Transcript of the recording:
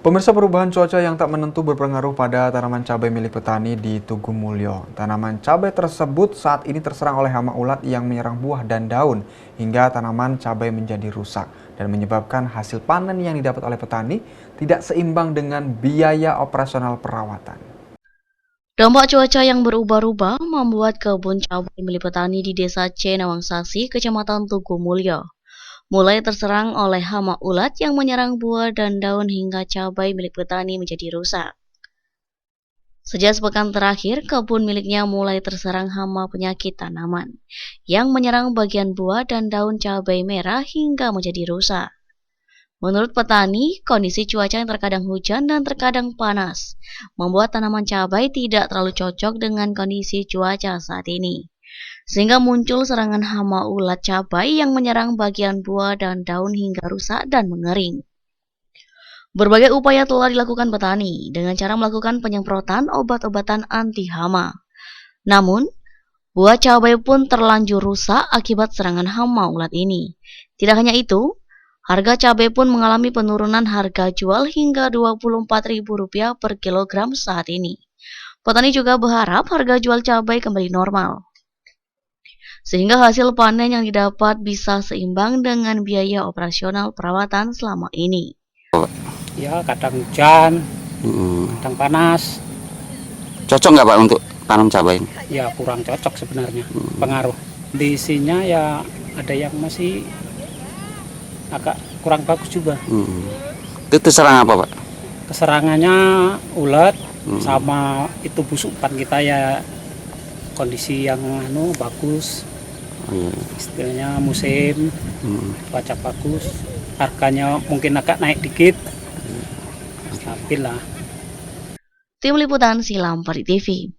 Pemirsa, perubahan cuaca yang tak menentu berpengaruh pada tanaman cabai milik petani di Tugu Mulyo. Tanaman cabai tersebut saat ini terserang oleh hama ulat yang menyerang buah dan daun hingga tanaman cabai menjadi rusak dan menyebabkan hasil panen yang didapat oleh petani tidak seimbang dengan biaya operasional perawatan. Dampak cuaca yang berubah-ubah membuat kebun cabai milik petani di Desa Cenawangsasi, Kecamatan Tugu Mulyo, mulai terserang oleh hama ulat yang menyerang buah dan daun hingga cabai milik petani menjadi rusak. Sejak sepekan terakhir, kebun miliknya mulai terserang hama penyakit tanaman yang menyerang bagian buah dan daun cabai merah hingga menjadi rusak. Menurut petani, kondisi cuaca yang terkadang hujan dan terkadang panas membuat tanaman cabai tidak terlalu cocok dengan kondisi cuaca saat ini, sehingga muncul serangan hama ulat cabai yang menyerang bagian buah dan daun hingga rusak dan mengering. Berbagai upaya telah dilakukan petani dengan cara melakukan penyemprotan obat-obatan anti hama. Namun, buah cabai pun terlanjur rusak akibat serangan hama ulat ini. Tidak hanya itu, harga cabai pun mengalami penurunan harga jual hingga Rp24.000 per kilogram saat ini. Petani juga berharap harga jual cabai kembali normal, sehingga hasil panen yang didapat bisa seimbang dengan biaya operasional perawatan selama ini. Ya, kadang hujan, Hmm. kadang panas. Cocok nggak Pak untuk tanam cabai ini? Ya, kurang cocok sebenarnya. Pengaruh. Kondisinya ya ada yang masih agak kurang bagus juga. Itu terserang apa Pak? Keserangannya ulat sama itu busukan kita ya kondisi yang bagus. Istilahnya musim, cuaca bagus. Harganya mungkin agak naik dikit. Stabil lah. Tim Liputan Silam Pari TV.